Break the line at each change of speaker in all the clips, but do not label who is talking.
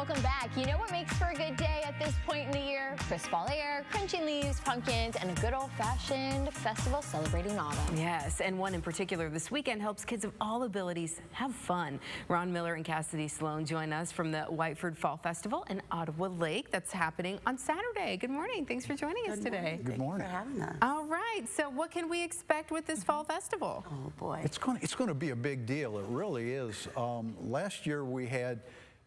Welcome back. You know what makes for a good day at this point in the year? Crisp fall air, crunching leaves, pumpkins, and a good old-fashioned festival celebrating autumn.
Yes, and one in particular this weekend helps kids of all abilities have fun. Ron Miller and Cassidy Sloan join us from the Whiteford Fall Festival in Ottawa Lake. That's happening on Saturday. Good morning. Thanks for joining us today.
Good morning.
Thanks for having us.
All right. So what can we expect with this fall festival?
Oh, boy.
It's going to be a big deal. It really is. Last year we had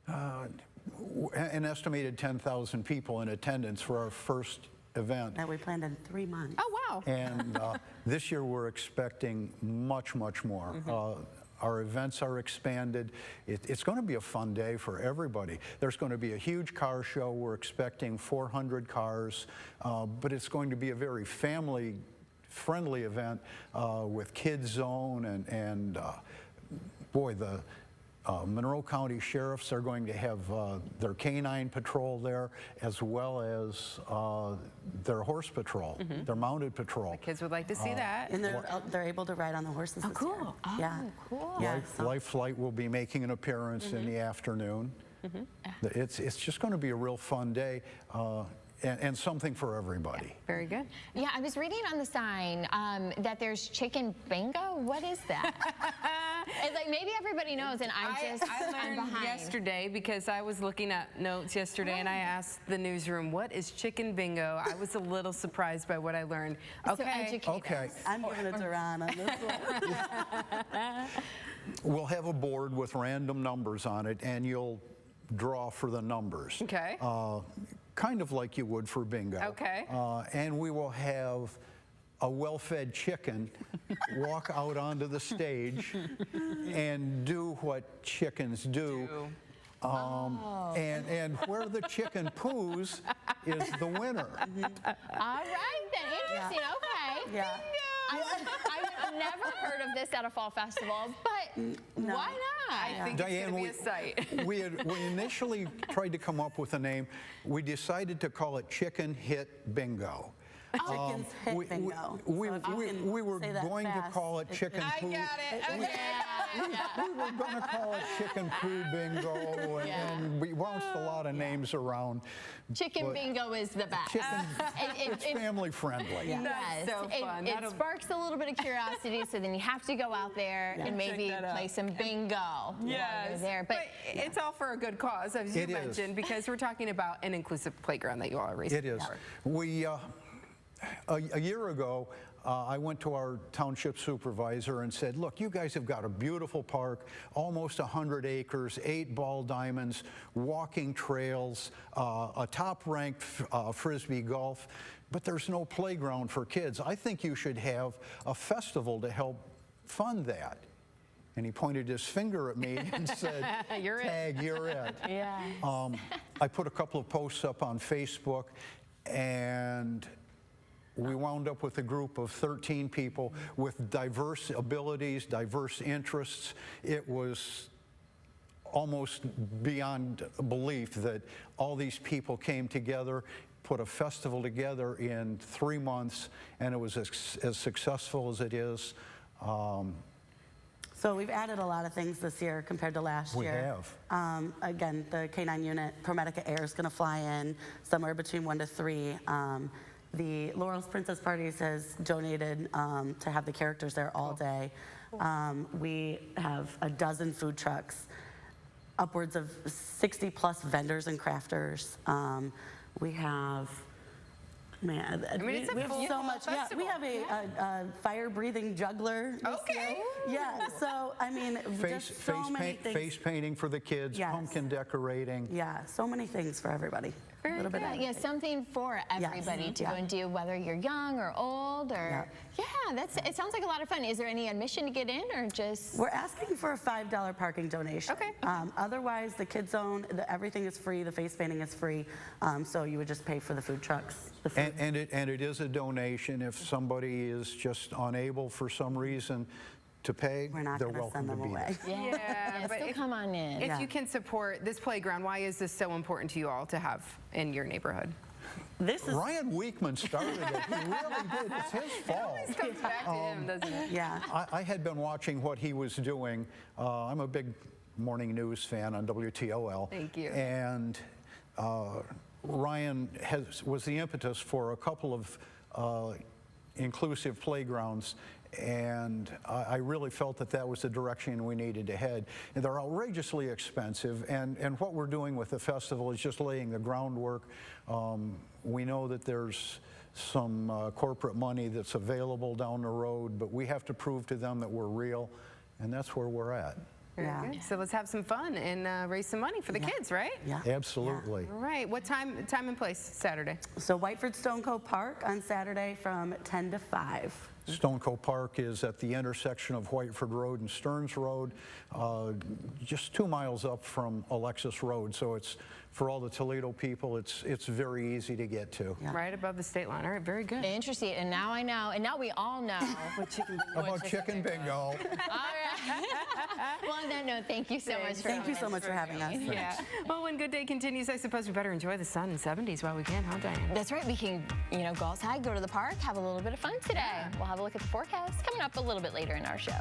an estimated 10,000 people in attendance for our first event.
That we planned in 3 months.
Oh, wow.
And this year we're expecting much, much more. Our events are expanded. It's going to be a fun day for everybody. There's going to be a huge car show. We're expecting 400 cars, but it's going to be a very family-friendly event with Kids Zone and boy, the Monroe County Sheriffs are going to have their canine patrol there, as well as their horse patrol, their mounted patrol.
The kids would like to see that.
And they're able to ride on the horses.
Oh,
this
cool.
year.
Oh,
yeah.
cool.
Yeah,
Life Flight will be making an appearance in the afternoon. It's just going to be a real fun day. And something for everybody.
Very good.
Yeah, I was reading on the sign that there's chicken bingo. What is that? It's like maybe everybody knows, and
I
I'm
learned
behind.
yesterday because I was looking at notes yesterday and I asked the newsroom, what is chicken bingo? I was a little surprised by what I learned.
So educate
Okay.
us.
I'm giving it to Ron on this one.
We'll have a board with random numbers on it, and you'll draw for the numbers.
Okay.
Kind of like you would for bingo.
Okay.
And we will have a well-fed chicken walk out onto the stage and do what chickens do. And where the chicken poos is the winner.
All right, then. Interesting. Okay.
Yeah.
I've never heard of this at a fall festival, but why not?
I think
Diane,
it's going to be a sight.
we initially tried to come up with a name. We decided to call it Chicken Hit Bingo.
Chickens hit bingo.
We
So if you can
were
say that
going to
fast,
call it Chicken
I
Poo.
got it. Okay.
We were going to call it Chicken Poo Bingo, and we bounced a lot of names around.
Chicken
but
bingo is the best.
Chicken, it's
It-
family friendly.
Yes,
That's so fun.
it sparks a little bit of curiosity, so then you have to go out there and maybe
Check that out.
play some bingo while you're
Yes,
there.
but it's all for a good cause, as you
It is.
mentioned, because we're talking about an inclusive playground that you all are raising.
It is. We a year ago, I went to our township supervisor and said, look, you guys have got a beautiful park, almost 100 acres, 8 ball diamonds, walking trails, a top-ranked Frisbee golf, but there's no playground for kids. I think you should have a festival to help fund that. And he pointed his finger at me and said,
You're it.
Tag, you're it.
Yeah.
I put a couple of posts up on Facebook, and we wound up with a group of 13 people with diverse abilities, diverse interests. It was almost beyond belief that all these people came together, put a festival together in 3 months, and it was as successful as it is.
So we've added a lot of things this year compared to last
We
year.
have.
Again, the K9 unit, ProMedica Air is going to fly in somewhere between 1 to 3. The Laurel's Princess Parties has donated to have the characters there all day. We have a dozen food trucks, upwards of 60 plus vendors and crafters. We have, man,
it's a
we have
full
so much. Yeah, we
festival.
have a fire-breathing juggler. this
Okay.
year. Yeah, so I mean, just so many things.
Face painting for the kids,
Yes.
pumpkin decorating.
Yeah, so many things for everybody.
Very good.
of
Yeah,
everything.
something for everybody to go and do, whether you're young or old, or it sounds like a lot of fun. Is there any admission to get in, or just?
We're asking for a $5 parking donation.
Okay.
Otherwise, the Kids Zone, everything is free. The face painting is free. So you would just pay for the food trucks. The food.
And it is a donation. If somebody is just unable for some reason to pay,
We're not
they're
going to
welcome
send
to
them
be
away.
there.
Yeah, but
still come on in.
If
Yeah.
you can support this playground, why is this so important to you all to have in your neighborhood?
This is
Ryan Weekman started it. He really did. It's his fault.
It comes back to him, doesn't it?
yeah.
I had been watching what he was doing. I'm a big morning news fan on WTOL.
Thank you.
And Ryan was the impetus for a couple of inclusive playgrounds, and I really felt that that was the direction we needed to head. And they're outrageously expensive, and what we're doing with the festival is just laying the groundwork. We know that there's some corporate money that's available down the road, but we have to prove to them that we're real, and that's where we're at.
Very good. So let's have some fun and raise some money for the kids, right?
Yeah.
Absolutely.
All right. What time and place Saturday?
So Whiteford Stone Cove Park on Saturday from 10 to 5.
Stone Cove Park is at the intersection of Whiteford Road and Stearns Road, just 2 miles up from Alexis Road. So it's, for all the Toledo people, it's very easy to get to.
Yeah.
Right above the state line. All right, very good.
Interesting. And now I know, and now we all know.
How about chicken bingo?
All right. Well, on that note, thank you so much for
Thank you so much for having us.
Yeah. Well, when good day continues, I suppose we better enjoy the sun and 70s while we can, huh, Diane?
That's right. We can, go outside, go to the park, have a little bit of fun today. We'll have a look at the forecast coming up a little bit later in our show.